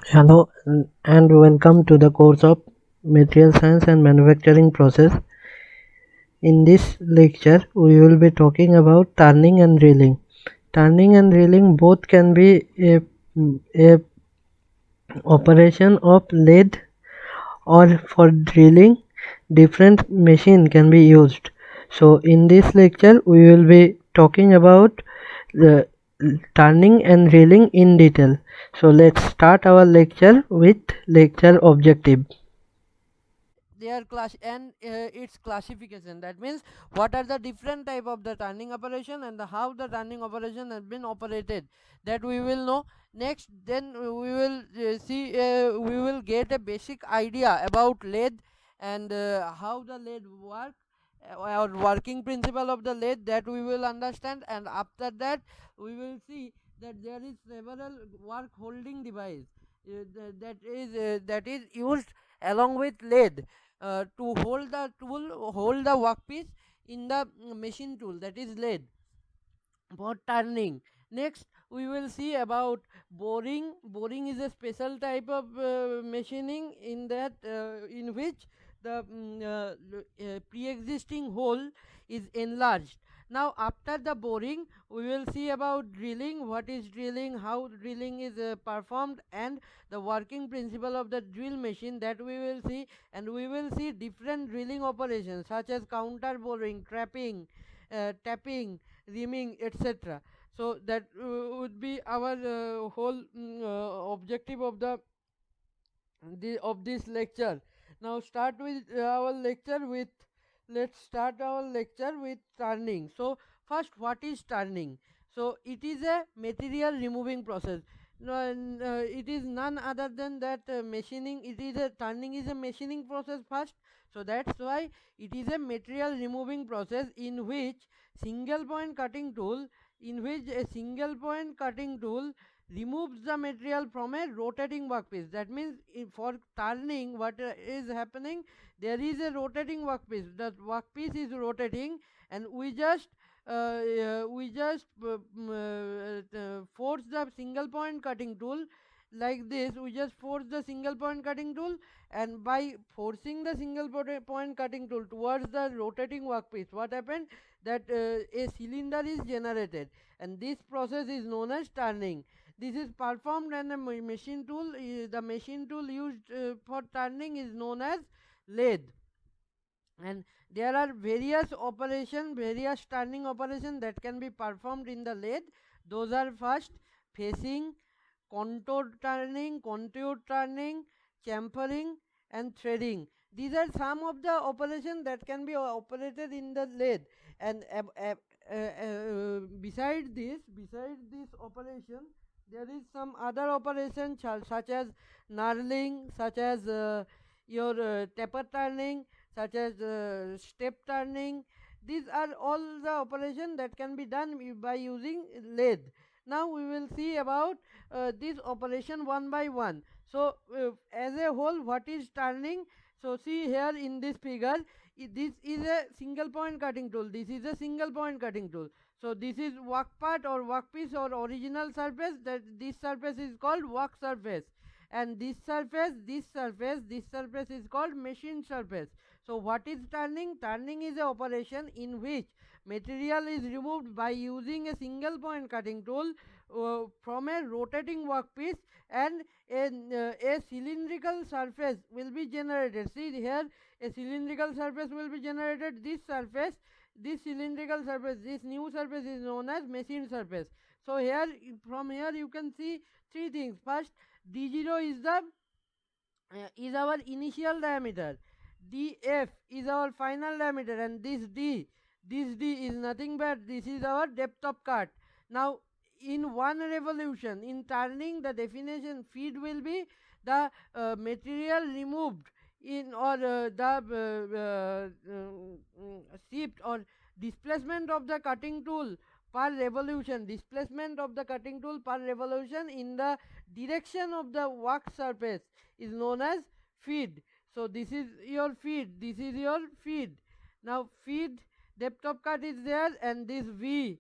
Hello and welcome to the course of Material Science and Manufacturing Process. In this lecture, we will be talking about turning and drilling. Turning and drilling both can be a operation of lathe, or for drilling different machine can be used. So in this lecture we will be talking about the turning and drilling in detail. So let's start our lecture with lecture objective. Their class and its classification. That means what are the different type of the turning operation and how the turning operation has been operated, that we will know. Next, then we will we will get a basic idea about lathe and how the lathe work, or working principle of the lathe, that we will understand. And after that we will see that there is several work holding device that is used along with lathe to hold the tool, hold the workpiece in the machine tool, that is lathe, for turning. Next, we will see about boring. Boring is a special type of machining in that in which the pre-existing hole is enlarged. Now, after the boring, we will see about drilling. What is drilling? How drilling is performed, and the working principle of the drill machine, that we will see. And we will see different drilling operations such as counter boring, trapping, tapping, reaming, etc. So that would be our whole objective of of this lecture. Now start with our lecture with let's start our lecture with turning. So first, what is turning? So it is a material removing process. No, it is none other than that machining. It is a turning is a machining process first. So that's why it is a material removing process in which single point cutting tool in which a single point cutting tool removes the material from a rotating workpiece. That means for turning, what is happening, there is a rotating workpiece. The workpiece is rotating, and we just force the single point cutting tool like this. We just force the single point cutting tool, and by forcing the single point cutting tool towards the rotating workpiece, what happened, that a cylinder is generated, and this process is known as turning. This is performed on a machine tool. The machine tool used for turning is known as lathe. And there are various turning operation that can be performed in the lathe. Those are: first, facing, contour turning, chamfering, and threading. These are some of the operations that can be operated in the lathe. And beside this operation, there is some other operation such as knurling, such as your taper turning, such as step turning. These are all the operations that can be done by using lathe. Now we will see about this operation one by one. So as a whole, what is turning? So see here in this figure, this is a single point cutting tool, this is a single point cutting tool. So this is work part or workpiece or original surface, that this surface is called work surface, and this surface is called machine surface. So what is turning? Turning is a operation in which material is removed by using a single point cutting tool from a rotating workpiece, and a cylindrical surface will be generated. See here, a cylindrical surface will be generated. This cylindrical surface, this new surface is known as machine surface. So here, from here you can see three things. First, d0 is our initial diameter, df is our final diameter, and this d is nothing but this is our depth of cut. Now in one revolution in turning, the definition feed will be the material removed in, or the shift or displacement of the cutting tool per revolution, displacement of the cutting tool per revolution in the direction of the work surface is known as feed. So this is your feed, this is your feed. Now feed depth of cut is there, and this v,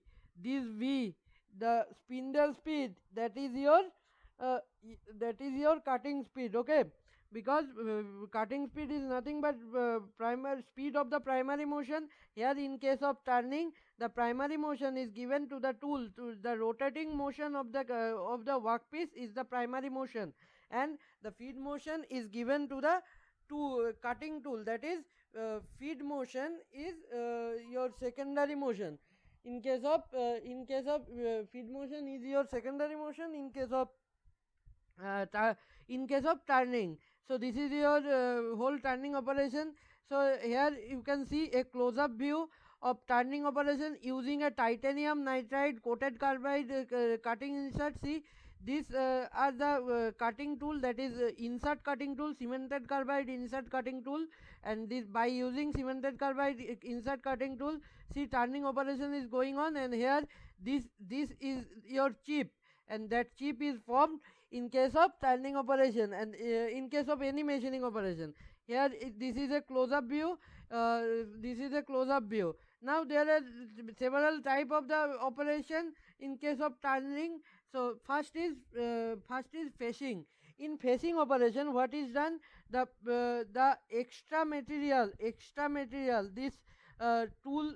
the spindle speed, that is your that is your cutting speed, okay, because cutting speed is nothing but primary speed of the primary motion. Here in case of turning, the primary motion is given to the tool, to the rotating motion of the workpiece is the primary motion, and the feed motion is given to the cutting tool, that is feed motion is your secondary motion. In case of feed motion is your secondary motion uh, in case of turning. So this is your whole turning operation. So here you can see a close up view of turning operation using a titanium nitride coated carbide cutting insert. See, these are the cutting tool, that is insert cutting tool, cemented carbide insert cutting tool, and this by using cemented carbide insert cutting tool, see, turning operation is going on, and here this is your chip, and that chip is formed in case of turning operation, and in case of any machining operation. Here this is a close up view, this is a close up view. Now there are several type of the operation in case of turning. So first is facing. In facing operation, what is done, the extra material this tool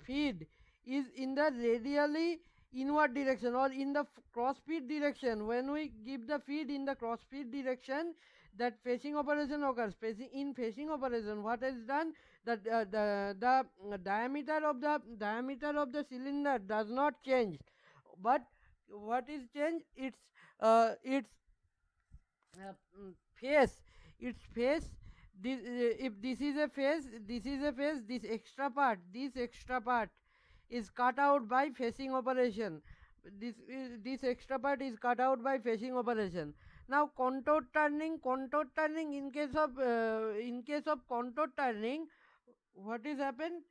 feed is in the radially inward direction or in the cross feed direction. When we give the feed in the cross feed direction, that facing operation occurs. In facing operation, what is done, that the diameter of the cylinder does not change, but what is changed, its face, its face. This, if this is a face, this extra part is cut out by facing operation. This extra part is cut out by facing operation. Now contour turning, in case of contour turning, what is happened,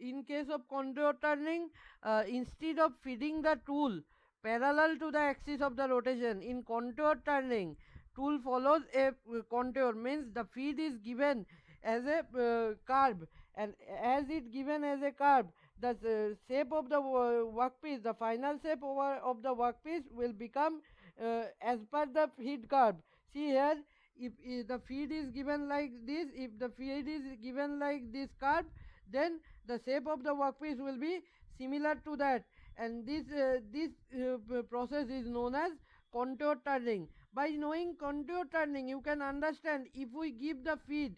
in case of contour turning, instead of feeding the tool parallel to the axis of the rotation, in contour turning, tool follows a contour, means the feed is given as a curve, and as it given as a curve, the shape of the workpiece, the final shape of the workpiece will become as per the feed curve. See here, if the feed is given like this, if the feed is given like this curve, then the shape of the workpiece will be similar to that, and this process is known as contour turning. By knowing contour turning, you can understand, if we give the feed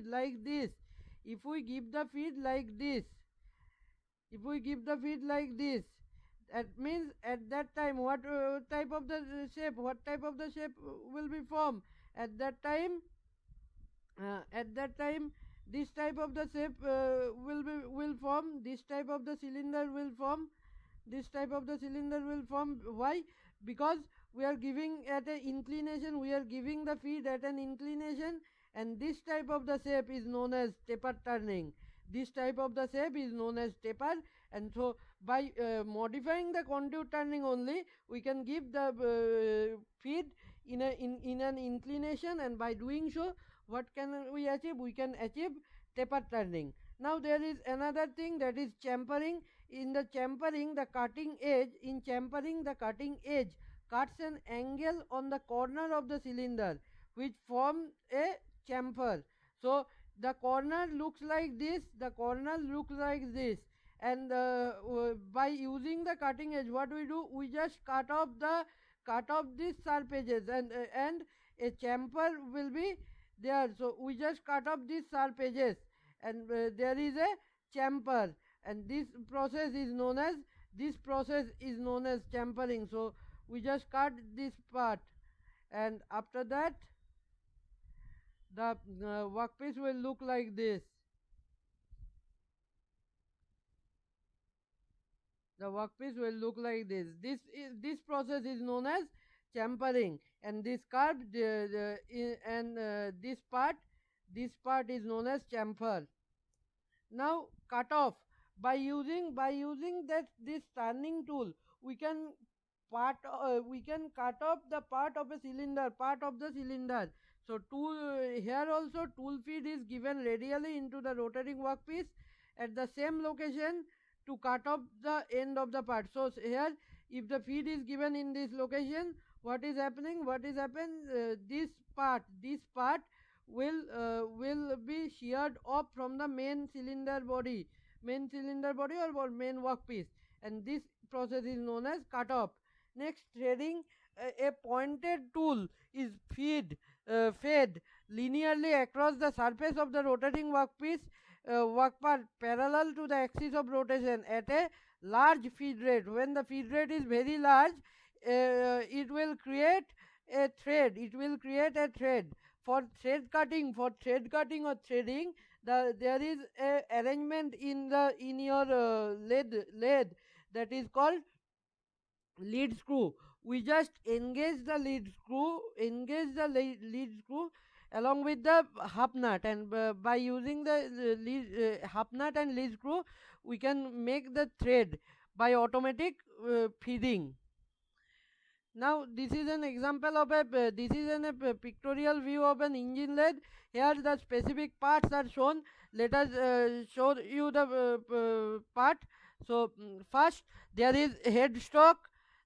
like this, if we give the feed like this, that means at that time what type of the shape will be formed at that time. This type of the shape will form, this type of the cylinder will form, why? Because we are giving at an inclination, we are giving the feed at an inclination, and this type of the shape is known as taper turning. This type of the shape is known as taper, and so by modifying the contour turning only, we can give the feed in an inclination, and by doing so, what can we achieve? We can achieve taper turning. Now there is another thing, that is chamfering. In the chamfering, the cutting edge cuts an angle on the corner of the cylinder, which forms a chamfer. So the corner looks like this, and by using the cutting edge, what we do, we just cut off these sharp edges, and a chamfer will be there. So we just cut off these sharp edges, and there is a chamfer, and this process is known as chamfering. So we just cut this part, and after that the workpiece will look like this. This process is known as chamfering, and this curve this part is known as chamfer. Now cut off, by using this turning tool, we can cut off the part of the cylinder. So here also tool feed is given radially into the rotating workpiece at the same location to cut off the end of the part. So here if the feed is given in this location, what is happening? What is happen? This part will be sheared off from the main cylinder body, or main workpiece, and this process is known as cut off. Next, threading. A pointed tool is fed linearly across the surface of the rotating work part parallel to the axis of rotation at a large feed rate. When the feed rate is very large, it will create a thread. For thread cutting or threading, there is a arrangement in your lathe that is called lead screw. We just engage the lead screw along with the hub nut, and by using the hub nut and lead screw, we can make the thread by automatic feeding. Now this is an example of a pictorial view of an engine lathe. Here the specific parts are shown. Let us show you the part. So first there is headstock.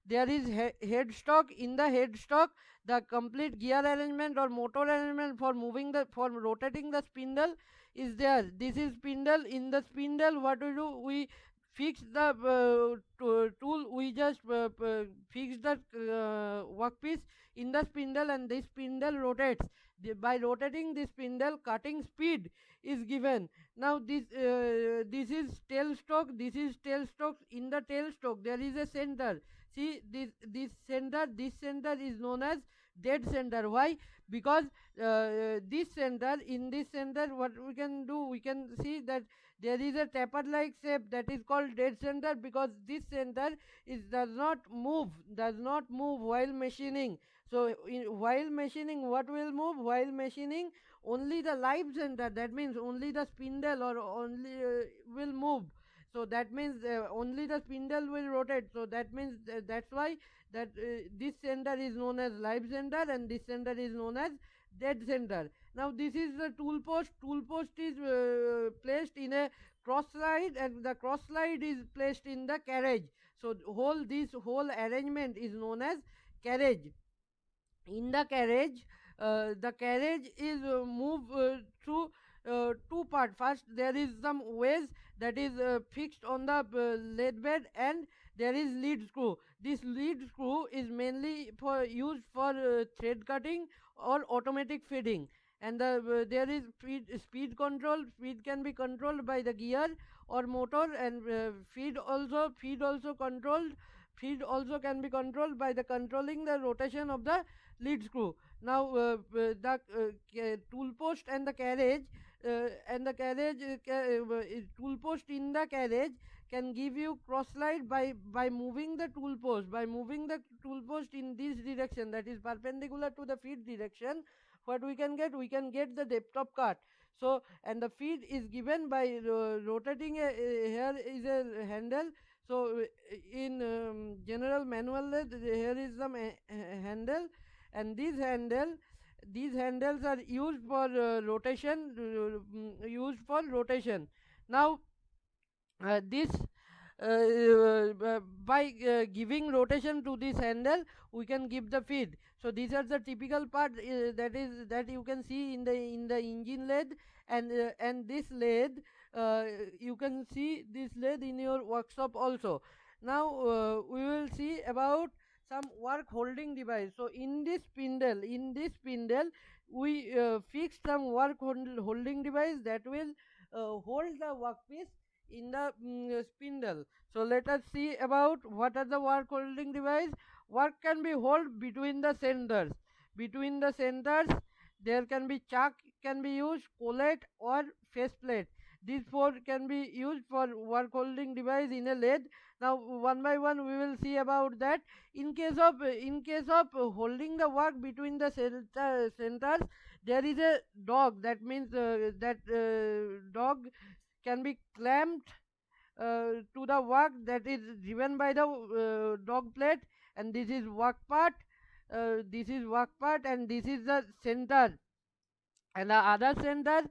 In the headstock, the complete gear arrangement or motor arrangement for rotating the spindle is there. This is spindle. In the spindle, what we do, we fix the tool. We just fix the workpiece in the spindle, and this spindle rotates. By rotating this spindle, cutting speed is given. Now this is tailstock. In the tailstock there is a center. See this center is known as dead center. Why? Because in this center, what we can do, we can see that there is a taper like shape that is called dead center, because this center does not move while machining. So while machining, what will move? While machining, only the live center, that means only the spindle or only will move. So that means only the spindle will rotate. So that means that's why that this center is known as live center and this center is known as dead center. Now this is the tool post. Tool post is placed in a cross slide, and the cross slide is placed in the carriage. So this whole arrangement is known as carriage. In the carriage, the carriage is moved through two parts. First, there is some ways that is fixed on the lathe bed, and there is lead screw. This lead screw is mainly used for thread cutting or automatic feeding, and there is speed control. Speed can be controlled by the gear or motor, and feed also can be controlled by the controlling the rotation of the lead screw. Now the tool post and the carriage tool post in the carriage can give you cross slide by moving the tool post in this direction, that is perpendicular to the feed direction. What we can get the depth of cut. So, and the feed is given by rotating here is a handle. So in general manual lathe, here is some handle, and these handles are used for rotation. Now this by giving rotation to this handle, we can give the feed. So these are the typical part that you can see in the engine lathe, and this lathe, you can see this lathe in your workshop also. Now we will see about some work holding device. So in this spindle we fix some work holding device that will hold the workpiece in the spindle. So let us see about what are the work holding device. Work can be held between the centers. There can be chuck can be used, collet or faceplate. These four can be used for work holding device in a lathe. Now one by one we will see about that. In case of holding the work between the centers, there is a dog. That means dog can be clamped to the work that is driven by the dog plate, and this is work part. And this is the center, and the other center.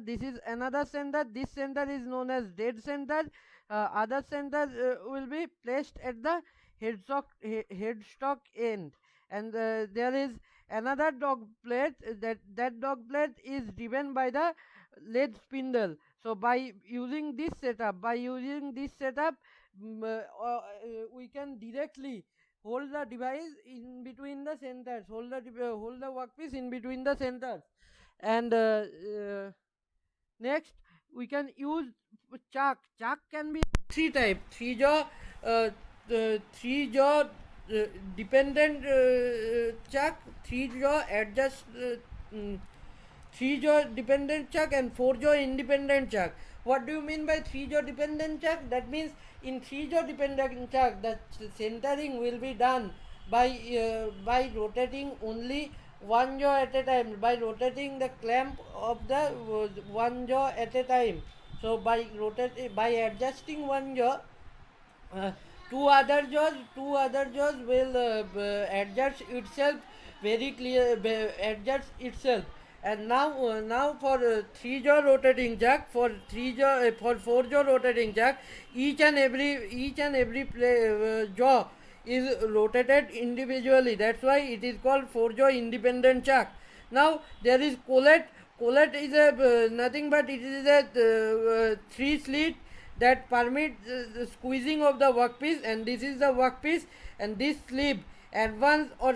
This is another center. This center is known as dead center. other centers will be placed at the headstock end, and there is another dog plate. That dog plate is driven by the lead spindle. So by using this setup, we can directly hold the device in between the centers, hold the workpiece in between the centers. And next, we can use chuck. Chuck can be three type: three jaw, three jaw dependent chuck, three jaw adjust, three jaw dependent chuck, and four jaw independent chuck. What do you mean by three jaw dependent chuck? That means in three jaw dependent chuck, the centering will be done by rotating only one jaw at a time, by rotating the clamp of the one jaw at a time. So by adjusting one jaw, uh, two other jaws will adjust itself very clear, adjust itself. And now for three jaw rotating jack, for four jaw rotating jack, each and every jaw is rotated individually. That's why it is called four jaw independent jack. Now there is collet. Collet is a nothing but it is a three slit that permit the squeezing of the workpiece, and this is the workpiece, and this sleeve advance or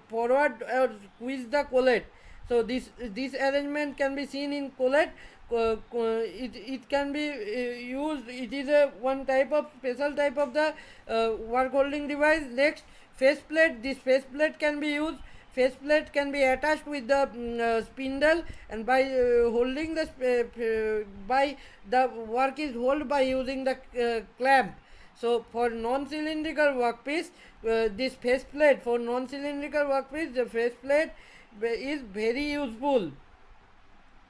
forward or squeeze the collet. So this arrangement can be seen in collet. It can be used. It is a one type of special type of the work holding device. Next, faceplate. This faceplate can be used. Faceplate can be attached with the spindle, and by holding by the work is held by using the clamp. So for non-cylindrical workpiece, this faceplate, for non-cylindrical workpiece, the faceplate is very useful.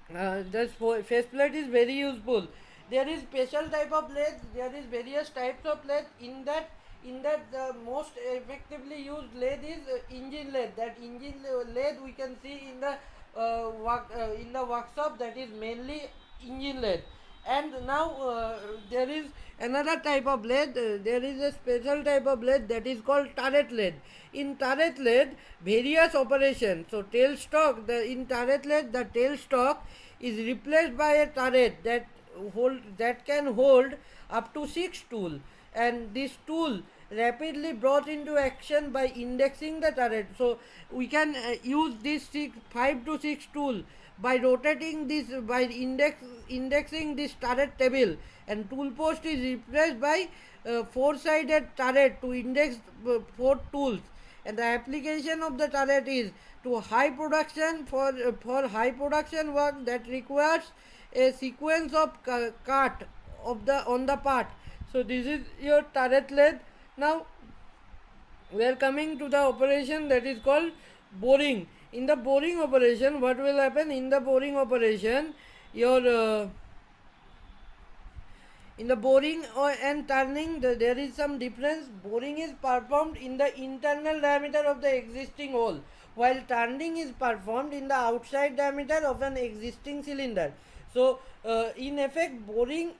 This faceplate is very useful. There is special type of lathe. There is various types of lathe. In that the most effectively used lathe is engine lathe. That engine lathe we can see in the in the workshop. That is mainly engine lathe. And now there is another type of lathe. There is a special type of lathe that is called turret lathe. In turret lathe, various operations. So tailstock, in turret lathe, the tailstock is replaced by a turret that can hold up to 6 tool, and this tool rapidly brought into action by indexing the turret. So we can use this 5 to 6 tool by rotating this, by indexing this turret table, and tool post is replaced by four-sided turret to index four tools. And the application of the turret is to high production, for high production work that requires a sequence of cut of the on the part. So this is your turret lathe. Now we are coming to the operation that is called boring. In the boring operation, what will happen? In the boring operation, in the boring and turning, there is some difference. Boring is performed in the internal diameter of the existing hole, while turning is performed in the outside diameter of an existing cylinder. So in effect, boring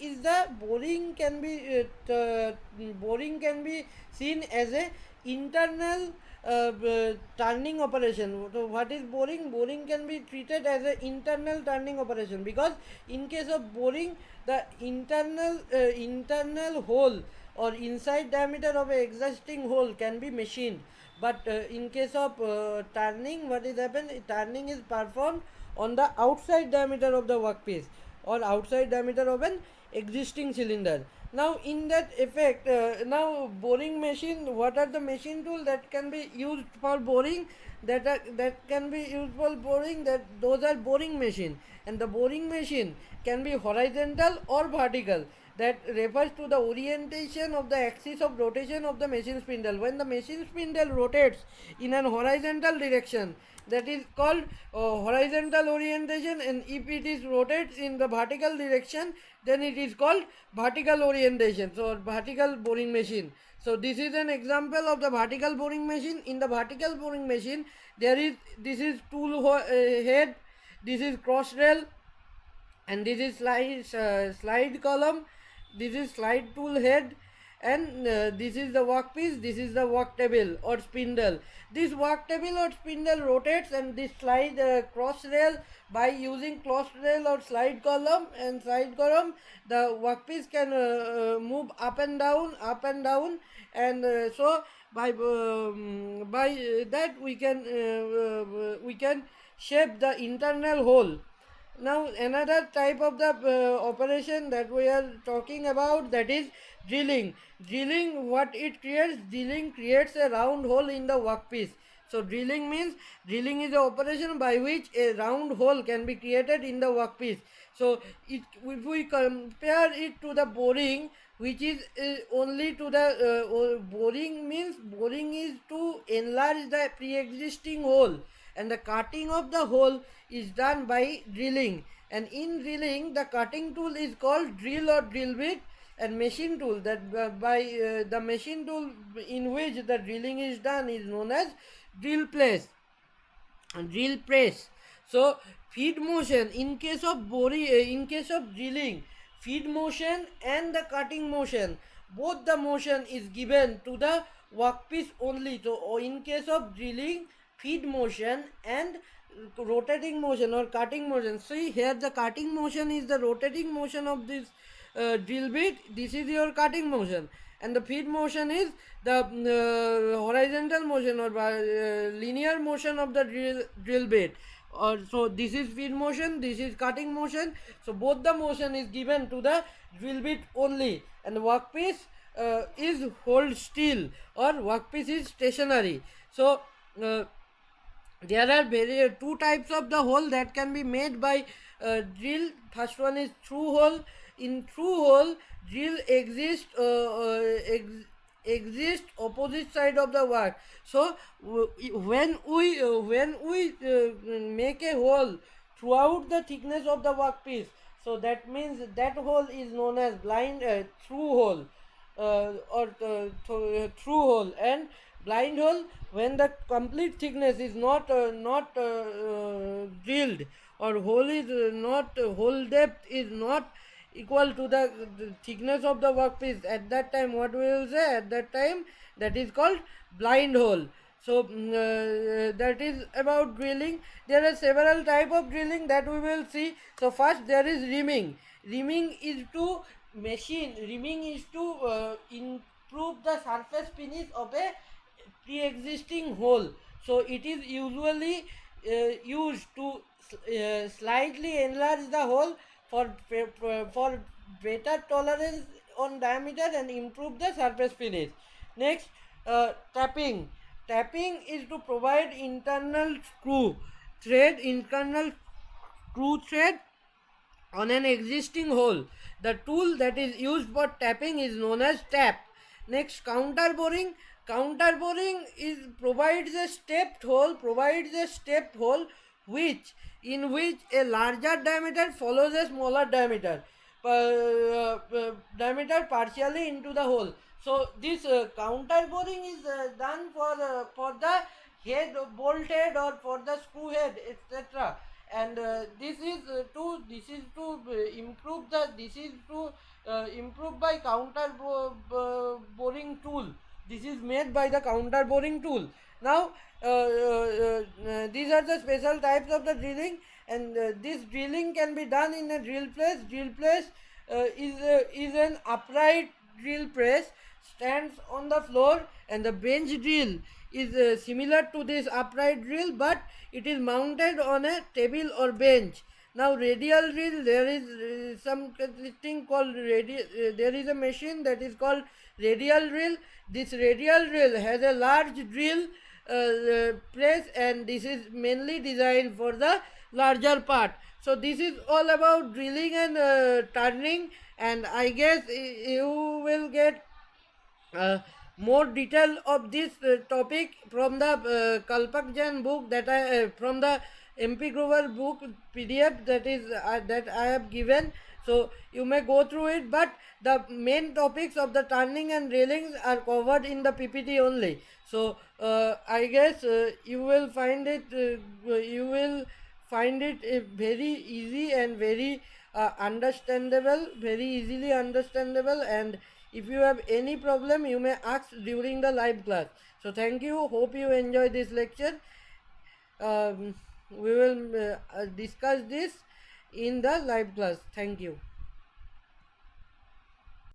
can be seen as a internal turning operation. So what is boring? Boring can be treated as an internal turning operation, because in case of boring, the internal hole or inside diameter of an existing hole can be machined. But in case of turning, what is happened? Turning is performed on the outside diameter of the workpiece or outside diameter of an existing cylinder. Now in that effect, now boring machine, what are the machine tools that can be used for boring? That can be used for boring, that those are boring machine. And the boring machine can be horizontal or vertical. That refers to the orientation of the axis of rotation of the machine spindle. When the machine spindle rotates in an horizontal direction, that is called horizontal orientation, and if it is rotates in the vertical direction, then it is called vertical orientation. So vertical boring machine. So this is an example of the vertical boring machine. In the vertical boring machine, this is tool head, this is cross rail, and this is slide column, this is slide tool head, and this is the workpiece, this is the work table or spindle. This work table or spindle rotates, and this slide cross rail by using cross rail or slide column, and slide column the workpiece can move up and down, up and down, and so by that we can shape the internal hole. Now another type of the operation that we are talking about, that is drilling. Drilling, what it creates, drilling creates a round hole in the workpiece. So drilling means, drilling is the operation by which a round hole can be created in the workpiece. So if we compare it to the boring, which is only to the boring means, boring is to enlarge the pre-existing hole, and the cutting of the hole is done by drilling. And in drilling, the cutting tool is called drill or drill bit, and machine tool, that the machine tool in which the drilling is done is known as drill press. Drill press. So feed motion in case of boring, in case of drilling, feed motion and the cutting motion, both the motion is given to the workpiece only. So in case of drilling, feed motion and rotating motion or cutting motion. See here, the cutting motion is the rotating motion of this drill bit. This is your cutting motion, and the feed motion is the horizontal motion or linear motion of the drill bit. So this is feed motion, this is cutting motion. So both the motion is given to the drill bit only, and the workpiece is hold still, or workpiece is stationary. So there are two types of the hole that can be made by drill. First one is through hole. In through hole, drill exists opposite side of the work. So when we make a hole throughout the thickness of the workpiece, so that means that hole is known as blind through hole or through hole. And blind hole, when the complete thickness is not drilled, or hole is not hole depth is not equal to the thickness of the workpiece, at that time what we will say, at that time that is called blind hole. So that is about drilling. There are several type of drilling that we will see. So first there is reaming. Reaming is to improve the surface finish of a pre-existing hole. So it is usually used to slightly enlarge the hole for better tolerance on diameter and improve the surface finish. Next, tapping. Tapping is to provide internal screw thread on an existing hole. The tool that is used for tapping is known as tap. Next, counter boring. Counter boring provides a stepped hole in which a larger diameter follows a smaller diameter partially into the hole. So this counter boring is done for the head, bolt head, or for the screw head, etc. And this is to improve by counter boring tool. This is made by the counter boring tool. Now these are the special types of the drilling, and this drilling can be done in a drill press. Drill press is an upright drill press, stands on the floor, and the bench drill is similar to this upright drill, but it is mounted on a table or bench. Now radial drill, there is some thing called there is a machine that is called radial drill. This radial drill has a large drill press, and this is mainly designed for the larger part. So this is all about drilling and turning, and I guess you will get more detail of this topic from the Kalpak Jain book that from the MP Grover book PDF that I have given. So you may go through it, but the main topics of the turning and railings are covered in the PPT only. So I guess you will find it very easy and very understandable, very easily understandable, and if you have any problem you may ask during the live class. So thank you, hope you enjoy this lecture. We will discuss this in the live class. Thank you.